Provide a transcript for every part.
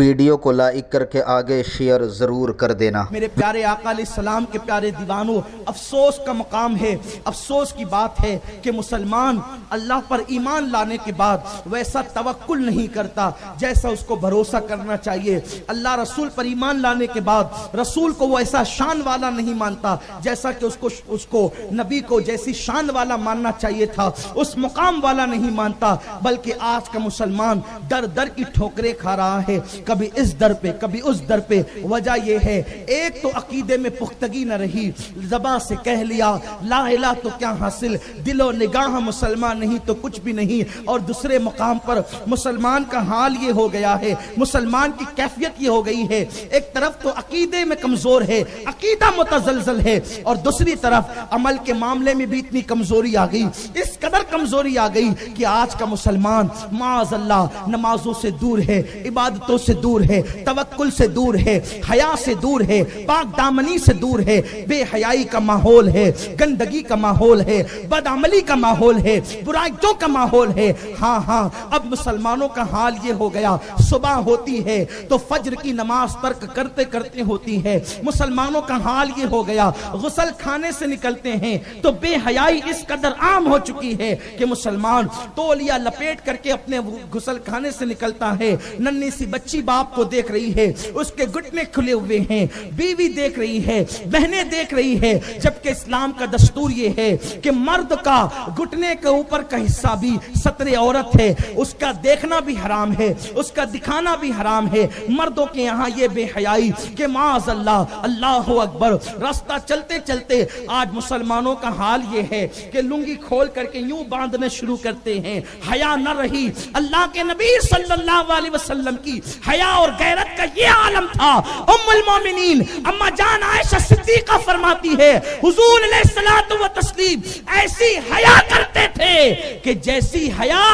Video को like करके आगे शेयर जरूर कर देना। मेरे प्यारे आका अलैहिस्सलाम के प्यारे दीवानों, अफसोस का मकाम है, अफसोस की बात है कि मुसलमान अल्लाह पर ईमान लाने के बाद वैसा तवक्कुल नहीं करता जैसा उसको भरोसा करना चाहिए। अल्लाह रसूल पर ईमान लाने के बाद रसूल को वो ऐसा शान वाला नहीं मानता जैसा कि उसको नबी को जैसी शान वाला मानना चाहिए था, उस मुकाम वाला नहीं मानता। बल्कि आज का मुसलमान दर दर की ठोकरें खा रहा है, कभी इस दर पे कभी उस दर पे। वजह यह है, एक तो अकीदे में पुख्तगी न रही, ज़बान से कह लिया ला इलाहा तो क्या हासिल, दिलो निगाह मुसलमान नहीं तो कुछ भी नहीं। और दूसरे मुकाम पर मुसलमान का हाल ये हो गया है, मुसलमान की कैफियत ये हो गई है, एक तरफ तो अकीदे में कमजोर है, अकीदा मुतज़लज़ल है, और दूसरी तरफ अमल के मामले में भी इतनी कमजोरी आ गई, इस कदर कमजोरी आ गई कि आज का मुसलमान माअज़ल्लाह नमाजों से दूर है, इबादतों से दूर है, तवक्कुल से दूर है, हया से दूर है, पाक दामनी से दूर है, बेहयाई का माहौल है, गंदगी का माहौल है, बदअमली का माहौल है, बुराइयों का माहौल है। हाँ हाँ, अब मुसलमानों का हाल ये हो गया, सुबह होती है तो फज्र की नमाज तर्क करते करते होती है। मुसलमानों का हाल ये हो गया, गुसल खाने से निकलते हैं तो बेहयाई इस कदर आम हो चुकी है कि मुसलमान तौलिया लपेट करके अपने गुसल खाने से निकलता है। नन्ही सी बच्ची बाप को देख रही है, उसके घुटने खुले हुए हैं, बीवी देख रही है, बहनें देख रही है, जबकि इस्लाम का दस्तूर ये है कि मर्द का घुटने के ऊपर का हिस्सा भी सतरे औरत है, उसका देखना भी हराम है, उसका दिखाना भी हराम है। मर्दों के यहाँ ये बेहयाई कि माअज़ल्लाह, अल्लाहु अकबर, रास्ता चलते चलते आज मुसलमानों का हाल ये है कि लुंगी खोल करके यूं बांधने शुरू करते हैं। हया न रही। अल्लाह के नबी सल्लल्लाहु अलैहि वसल्लम की हया और गैरत का ये आलम था। उम्मुल मोमिनीन अम्मा जान आयशा सिद्दीका फरमाती है, हुजूर अलैहिस्सलातु व तस्लीम ऐसी हया करते थे कि जैसी हया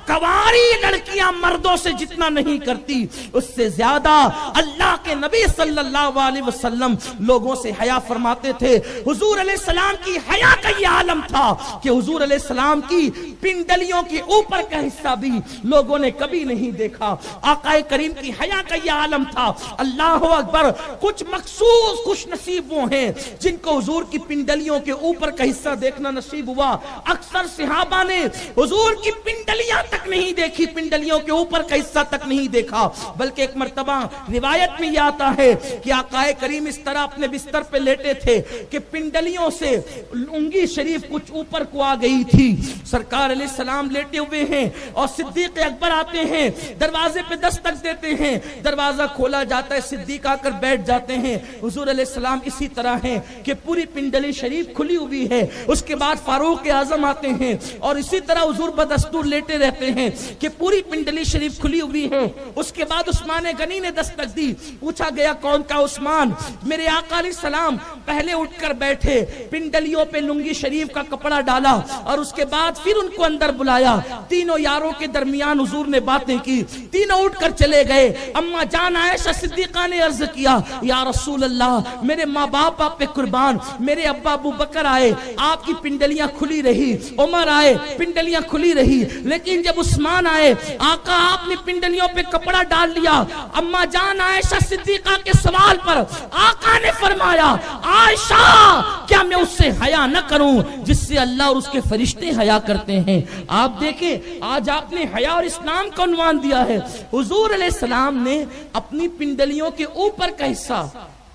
कवारी लड़कियां मर्दों से जितना नहीं करती, उससे ज्यादा अल्लाह के नबी सल्लल्लाहु अलैहि वसल्लम लोगों से हया फरमाते थे। हुजूर अलैहिस्सलाम की हया का ये आलम था कि हुजूर अलैहिस्सलाम की पिंडलियों के ऊपर का हिस्सा भी लोगों ने कभी नहीं देखा। आकाए करीम की हया का ये आलम था। अल्लाह अकबर। कुछ मखसूस खुश नसीब वो हैं जिनको हुजूर की पिंडलियों के ऊपर का हिस्सा देखना नसीब हुआ। अक्सर सहाबा ने हुजूर की पिंडलियां तक नहीं देखी, पिंडलियों के ऊपर का हिस्सा तक नहीं देखा। बल्कि एक मर्तबा रिवायत में यह आता है कि आकाए करीम इस तरह अपने बिस्तर पे लेटे थे कि पिंडलियों से उंगली शरीफ कुछ ऊपर को आ गई थी। सरकार अलैहिस्सलाम लेटे हुए हैं और सिद्दीक अकबर आते हैं, दरवाजे पे दस्तक देते हैं, दरवाजा खोला जाता है, सिद्दीक आकर बैठ जाते हैं। हुजूर अलैहिस्सलाम इसी तरह हैं कि पूरी पिंडली शरीफ खुली हुई है। उसके बाद फारूक आजम आते हैं और इसी तरह हुजूर बदस्तूर लेटे रहते हैं कि पूरी पिंडली शरीफ खुली हुई है। उसके बाद उस्मान गनी ने दस्तक दी। पूछा गया कौन का उस्मान? मेरे आका अलैहिस्सलाम पहले उठकर बैठे, पिंडलियों पे लुंगी शरीफ का कपड़ा डाला और उसके बाद फिर उनको अंदर बुलाया। तीनों यारों के दरमियान हुजूर ने बातें की, तीनों उठकर चले गए। अम्मा जान आयशा सिद्दीका ने अर्ज किया, या रसूल अल्लाह, मेरे माँ बाप आप पे कुर्बान, मेरे अब्बा अबू बकर आए, आपकी पिंडलियां खुली रही, उमर आए, पिंडलियां खुली रही, लेकिन जब उस्मान आए, आका आपने पिंडलियों पे कपड़ा डाल लिया। अम्मा जान आयशा सिद्दीका के सवाल पर आका ने फरमाया, आयशा क्या मैं उससे हया न करूं जिससे अल्लाह और उसके फरिश्ते हया करते हैं? आप देखें, आज आपने हया और इस्लाम का उन्वान दिया है। हुजूर अलैहिस्सलाम ने अपनी पिंडलियों के ऊपर का हिस्सा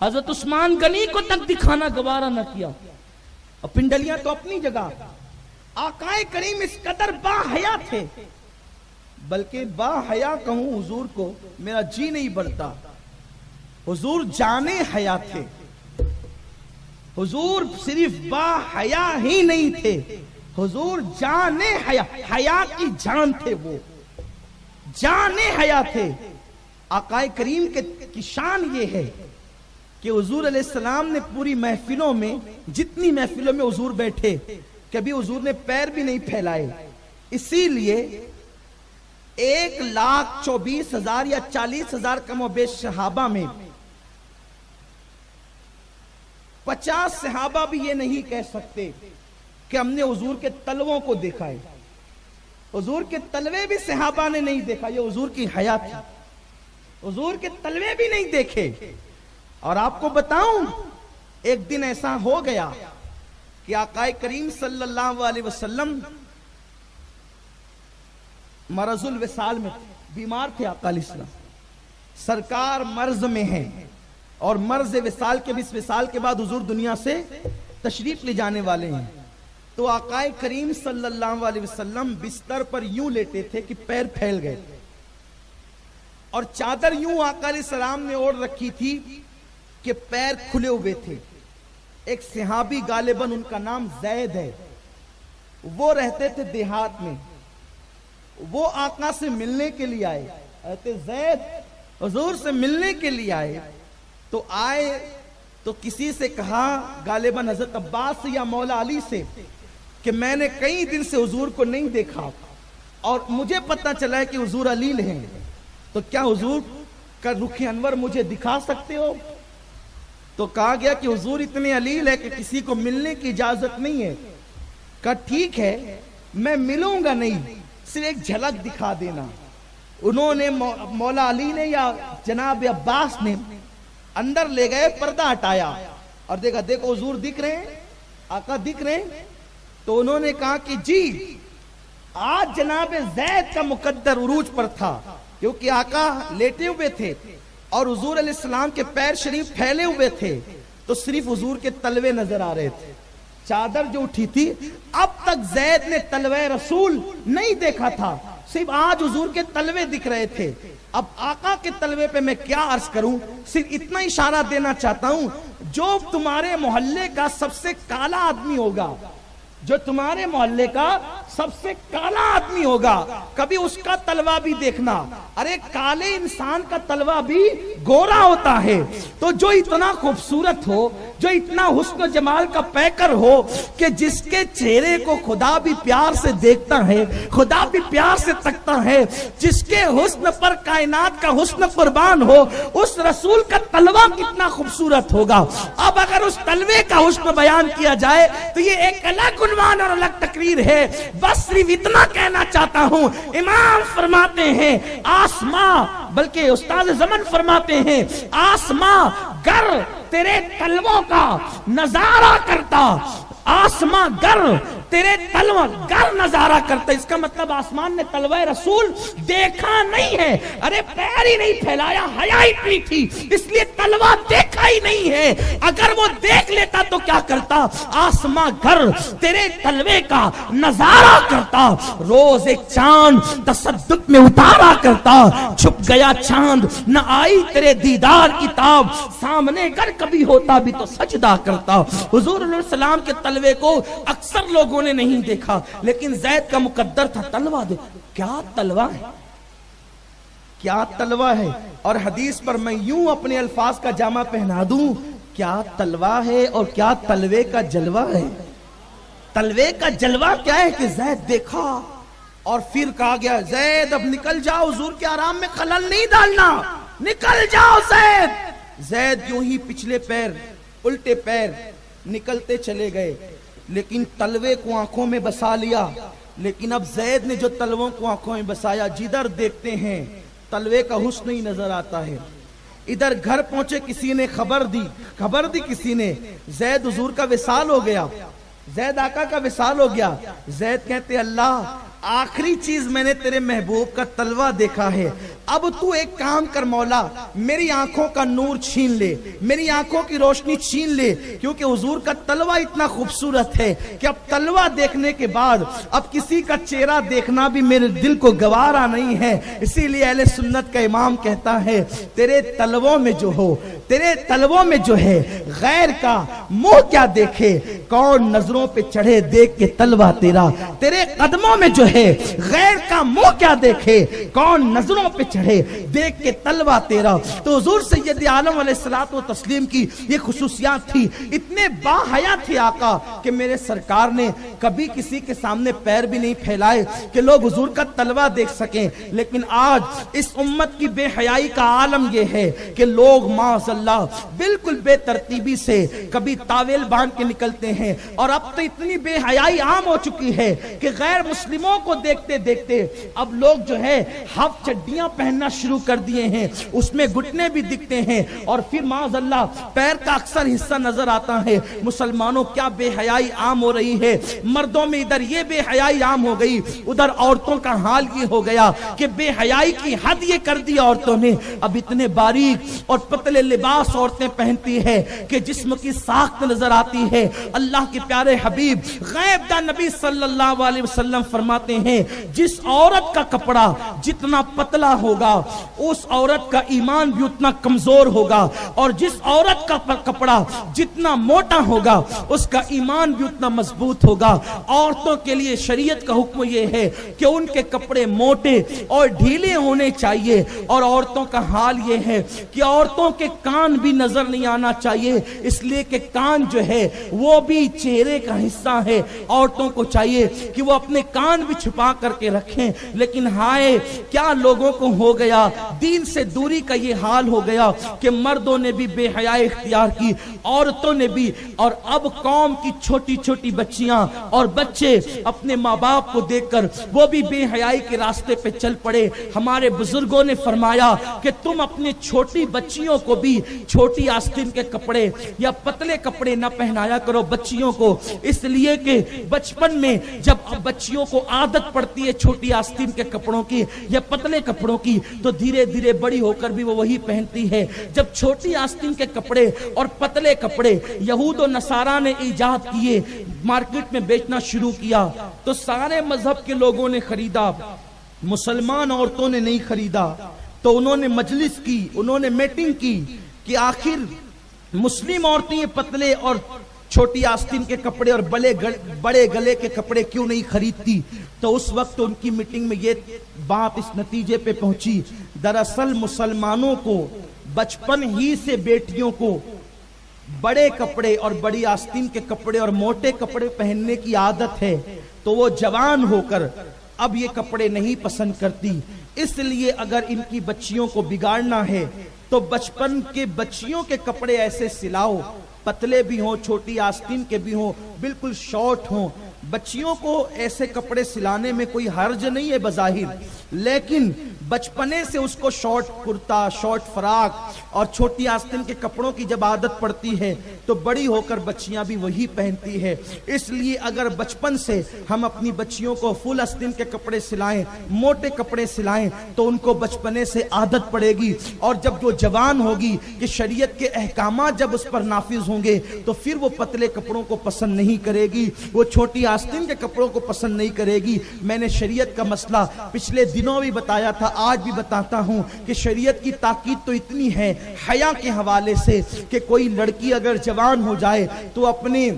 हजरत उस्मान गनी को तक दिखाना गवारा न किया। और पिंडलियां तो अपनी जगह, आकाए करीम इस कदर बाहया थे, बल्कि बाहया कहूं हुजूर को मेरा जी नहीं बढ़ता। हुजूर जाने हया थे। हुजूर सिर्फ बाहया ही नहीं थे, हुजूर जाने हया, हया की जान थे, वो जाने हया थे। आकाए करीम की शान ये है कि हुजूर अलैहिस्सलाम ने पूरी महफिलों में, जितनी महफिलों में हुजूर बैठे, कभी हुजूर ने पैर भी नहीं फैलाए। इसीलिए 1,24,000 या 40,000 कमोबेश सहाबा में 50 सहाबा भी ये नहीं कह सकते कि हमने हुजूर के तलवों को देखा है। हुजूर के तलवे भी सहाबा ने नहीं देखा, ये हुजूर की हया थी। हुजूर के तलवे भी नहीं देखे। और आपको बताऊं, एक दिन ऐसा हो गया कि आकाए करीम सल्लल्लाहु अलैहि वसल्लम मरजुल विसाल में थे, बीमार थे। आका अलैहिस्सलाम सरकार मर्ज में हैं और मर्ज विसाल के इस विसाल के बाद हुजूर दुनिया से तशरीफ ले जाने वाले हैं। तो आकाए करीम सल्लल्लाहु अलैहि वसल्लम बिस्तर पर यूं लेटे थे कि पैर फैल गए और चादर यूं आका अलैहिस्सलाम ने ओढ़ रखी थी कि पैर खुले हुए थे। एक सहाबी, गालिबन उनका नाम जैद है, वो रहते थे देहात में। वो आका से मिलने के लिए आए, कहते जैद हुजूर से मिलने के लिए आए। तो आए तो किसी से कहा, गालिबन हजरत अब्बास या मौला अली से, कि मैंने कई दिन से हुजूर को नहीं देखा और मुझे पता चला है कि हुजूर अलील हैं, तो क्या हुजूर का रुखे अनवर मुझे दिखा सकते हो? तो कहा गया कि हुजूर इतने अलील है कि किसी को मिलने की इजाजत नहीं है। कहा ठीक है, मैं मिलूंगा नहीं, सिर्फ एक झलक दिखा देना। उन्होंने मौला अली ने या जनाब अब्बास ने अंदर ले गए, पर्दा हटाया और देखा, देखो हुजूर दिख रहे हैं, आका दिख रहे हैं। तो उन्होंने कहा कि जी आज जनाब जैद का मुकद्दर उरूज पर था, क्योंकि आका लेटे हुए थे और हुजूर अलैहिस्सलाम के पैर शरीफ फैले हुए थे, तो सिर्फ हुजूर के तलवे नजर आ रहे थे, चादर जो उठी थी। अब तक जैद ने तलवे रसूल नहीं देखा था, सिर्फ आज हुजूर के तलवे दिख रहे थे। अब आका के तलवे पे मैं क्या अर्ज करूं, सिर्फ इतना इशारा देना चाहता हूं, जो तुम्हारे मोहल्ले का सबसे काला आदमी होगा, जो तुम्हारे मोहल्ले का सबसे काला आदमी होगा, कभी उसका तलवा भी देखना। अरे काले इंसान का तलवा भी गोरा होता है। तो जो इतना खूबसूरत हो, जो इतना हुस्न जमाल का पैकर हो कि जिसके चेहरे को खुदा भी प्यार से देखता है, खुदा भी प्यार से तकता है, जिसके हुस्न पर कायनात का हुस्न कुर्बान हो, उस रसूल का तलवा कितना खूबसूरत होगा। अब अगर उस तलवे का हुस्न बयान किया जाए तो ये एक अलग उन्वान और अलग तकरीर है। बस सिर्फ इतना कहना चाहता हूं, इमाम फरमाते हैं आसमां, बल्कि उस्ताद ज़मन फरमाते हैं आसमां गर तेरे तलवों का नजारा करता, आसमां गर तेरे तलवा गर नजारा करता। इसका मतलब आसमान ने तलवा रसूल देखा नहीं है। अरे पैर ही नहीं फैलाया, हया इतनी थी इसलिए तलवा देखा ही नहीं है। अगर वो देख लेता तो क्या करता, आसमां गर तेरे तलवे का नजारा करता। रोज एक चांद तसद्दुक में उतारा करता, छुप गया चांद न आई तेरे दीदार की ताब, सामने गर कभी होता भी तो सजदा करता। हुजूर सलाम के तलवे को अक्सर लोगों ने नहीं देखा, लेकिन जैद का मुकद्दर था। तलवा दे, क्या तलवा है, क्या तलवा है। और हदीस पर मैं यूं अपने अल्फाज का जामा पहना दूं, क्या तलवा है और क्या तलवे का जलवा है। तलवे का जलवा क्या है कि जैद देखा और फिर कहा गया जैद अब निकल जाओ, हुजूर के आराम में खलल नहीं डालना, निकल जाओ जैद। जैद यूं ही पिछले पैर, उल्टे पैर निकलते चले गए, लेकिन तलवे को आंखों में बसा लिया। लेकिन अब जैद ने जो तलवों को आंखों में बसाया, जिधर देखते हैं तलवे का हुस्न ही नजर आता है। इधर घर पहुंचे, किसी ने खबर दी किसी ने, जैद हुजूर का विसाल हो गया, जैद आका का विसाल हो गया। जैद कहते अल्लाह आखिरी चीज मैंने तेरे महबूब का तलवा देखा है, अब तू एक काम कर मौला, मेरी आंखों का नूर छीन ले, मेरी आंखों की रोशनी छीन ले, क्योंकि हुजूर का तलवा इतना खूबसूरत है कि अब तलवा देखने के बाद अब किसी का चेहरा देखना भी मेरे दिल को गवारा नहीं है। इसीलिए अहले सुन्नत का इमाम कहता है तेरे तलवों में जो हो, तेरे तलवों में जो है गैर का मुंह क्या देखे, कौन नजरों पे चढ़े देख के तलवा तेरा, तेरे कदमों में जो है गैर का मुंह क्या देखे, कौन नजरों पे चढ़े देख के तलवा तेरा। तो हुजूर सैयद आलम अलैहिस्सलातु व तस्लीम की ये खुसूसियात थी, इतने बाहया थे आका कि मेरे सरकार ने कभी किसी के सामने पैर भी नहीं फैलाए कि लोग हुजूर का तलवा देख सकें। लेकिन आज इस उम्मत की बेहयाई का आलम यह है कि लोग माज़अल्लाह बिल्कुल बेतरतीबी से कभी तावेल बांध के निकलते हैं, और अब तो इतनी बेहयाई आम हो चुकी है कि गैर मुस्लिमों को देखते देखते अब लोग जो है हाफ चड्डियां पहनना शुरू कर दिए हैं, उसमें घुटने भी दिखते हैं और फिर माज़अल्लाह पैर का अक्सर हिस्सा नजर आता है। मुसलमानों क्या बेहयाई आम हो रही है, मर्दों में इधर ये बेहयाई आम हो गई, उधर औरतों का हाल ये हो गया कि बेहयाई की हद ये कर दी औरतों ने। अब इतने बारीक और पतले लिबास औरतें पहनती है कि जिस्म की साख्त नजर आती है। अल्लाह के प्यारे हबीब गैब दा नबी सल्लल्लाहु अलैहि वसल्लम फरमाते हैं, जिस औरत का कपड़ा जितना पतला होगा उस औरत का ईमान भी उतना कमजोर होगा, और जिस औरत का कपड़ा जितना मोटा होगा उसका ईमान भी उतना मजबूत होगा। औरतों के लिए शरीयत का हुक्म यह है कि उनके कपड़े मोटे और ढीले होने चाहिए, और औरतों का हाल यह है कि औरतों के कान भी नजर नहीं आना चाहिए, इसलिए कि कान जो है वो भी चेहरे का हिस्सा है। औरतों को चाहिए कि वो अपने कान भी छुपा करके रखें, लेकिन हाय क्या लोगों को हो गया, दीन से दूरी का ये हाल हो गया कि मर्दों ने भी बेहयाई इख्तियार की, औरतों ने भी। और अब कौम की छोटी छोटी बच्चियां और बच्चे अपने माँ बाप को देखकर वो भी बेहयाई के रास्ते पे चल पड़े। हमारे बुजुर्गों ने फरमाया कि तुम अपने छोटी बच्चियों को भी छोटी आस्तीन के कपड़े या पतले कपड़े न पहनाया करो बच्चियों को, इसलिए कि बचपन में जब बच्चियों को आदत पड़ती है छोटी आस्तीन के कपड़ों की या पतले कपड़ों की, तो धीरे धीरे बड़ी होकर भी वो वही पहनती है। जब छोटी आस्तीन के कपड़े और पतले कपड़े यहूद और नसारा ने इजाद किए, मार्केट में बेचना शुरू किया, तो सारे मजहब के लोगों ने खरीदा, मुसलमान औरतों ने नहीं खरीदा। तो उन्होंने मजलिस की, उन्होंने मीटिंग की कि आखिर मुस्लिम औरतें ये पतले और छोटी आस्तीन के कपड़े और बड़े गले के कपड़े क्यों नहीं खरीदती। तो उस वक्त उनकी मीटिंग में ये बात इस नतीजे पे पहुंची, दरअसल मुसलमानों को बचपन ही से बेटियों को बड़े कपड़े और बड़ी आस्तीन के कपड़े और मोटे कपड़े पहनने की आदत है, तो वो जवान होकर अब ये कपड़े नहीं पसंद करती। इसलिए अगर इनकी बच्चियों को बिगाड़ना है तो बचपन के बच्चियों के कपड़े ऐसे सिलाओ, पतले भी हों, छोटी आस्तीन के भी हों, बिल्कुल शॉर्ट हों। बच्चियों को ऐसे कपड़े सिलाने में कोई हर्ज नहीं है बज़ाहिर, लेकिन बचपने से उसको शॉर्ट कुर्ता, शॉर्ट फ्राक और छोटी आस्तीन के कपड़ों की जब आदत पड़ती है तो बड़ी होकर बच्चियां भी वही पहनती है। इसलिए अगर बचपन से हम अपनी बच्चियों को फुल आस्तीन के कपड़े सिलाएं, मोटे कपड़े सिलाएं, तो उनको बचपने से आदत पड़ेगी, और जब वो जवान होगी कि शरीयत के अहकामात जब उस पर नाफिज होंगे तो फिर वो पतले कपड़ों को पसंद नहीं करेगी, वो छोटी आस्तीन के कपड़ों को पसंद नहीं करेगी। मैंने शरीयत का मसला पिछले दिनों भी बताया था, आज भी बताता हूं कि शरीयत की ताकीद तो इतनी है हया के हवाले से कि कोई लड़की अगर जवान हो जाए तो अपने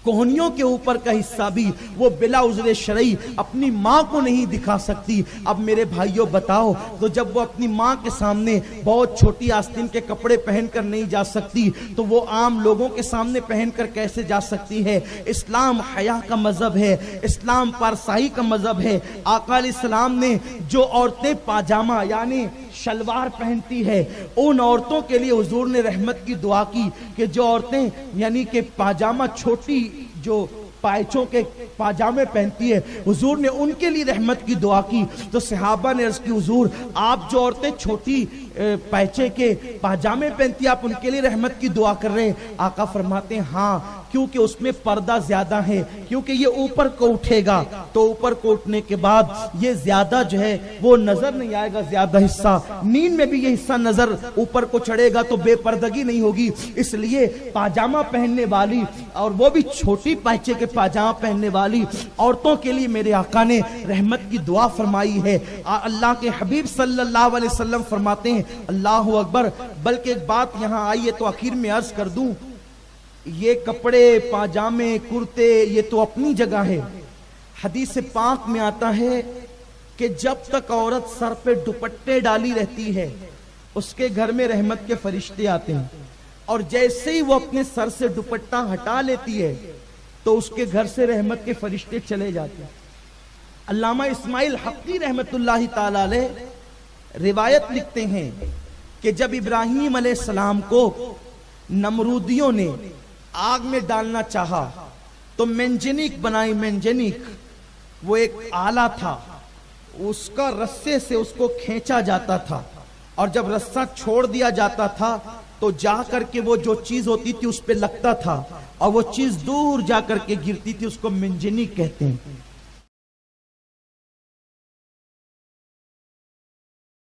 कोहनियों के ऊपर का हिस्सा भी वो बिला उज़्र शरई अपनी माँ को नहीं दिखा सकती। अब मेरे भाइयों बताओ, तो जब वो अपनी माँ के सामने बहुत छोटी आस्तीन के कपड़े पहनकर नहीं जा सकती तो वो आम लोगों के सामने पहनकर कैसे जा सकती है। इस्लाम हया का मजहब है, इस्लाम पारसाई का मजहब है। आका अलैहिस्सलाम ने जो औरतें पाजामा यानी शलवार पहनती है, उन औरतों के लिए हुजूर ने रहमत की दुआ की कि जो औरतें यानी कि पाजामा छोटी जो पायचों के पाजामे पहनती है, हुजूर ने उनके लिए रहमत की दुआ की। तो सहाबा ने अर्ज की, हुजूर आप जो औरतें छोटी पैचे के पाजामे पहनती है आप उनके लिए रहमत की दुआ कर रहे हैं। आका फरमाते हैं हाँ, क्योंकि उसमें पर्दा ज्यादा है, क्योंकि ये ऊपर को उठेगा तो ऊपर को उठने के बाद ये ज्यादा जो है वो नजर नहीं आएगा, ज्यादा हिस्सा नींद में भी ये हिस्सा नजर ऊपर को चढ़ेगा तो बेपर्दगी नहीं होगी। इसलिए पाजामा पहनने वाली और वो भी छोटी पैचे के पाजामा पहनने वाली औरतों के लिए मेरे आका ने रहमत की दुआ फरमाई है। अल्लाह के हबीब सल्लल्लाहु अलैहि वसल्लम फरमाते हैं अल्लाहु अकबर। बल्कि एक बात यहाँ आई है तो आखिर में अर्ज कर दूं, ये कपड़े पाजामे कुर्ते ये तो अपनी जगह है। हदीस पाक में आता है कि जब तक औरत सर पे दुपट्टे डाली रहती है उसके घर में रहमत के फरिश्ते आते हैं, और जैसे ही वो अपने सर से दुपट्टा हटा लेती है तो उसके घर से रहमत के फरिश्ते चले जाते हैं। अल्लामा इस्माइल हक्की रहमतुल्लाहि ताला अलैह रिवायत लिखते हैं कि जब इब्राहीम अलैहिस्सलाम को नमरूदियों ने आग में डालना चाहा तो मेंजनीक बनाई, मेंजनीक वो एक आला था, उसका रस्से से उसको खींचा जाता था, और जब रस्सा छोड़ दिया जाता था तो जा करके वो जो चीज होती थी उस पे लगता था, और वो चीज दूर जा करके गिरती थी, उसको मिंजनी कहते हैं।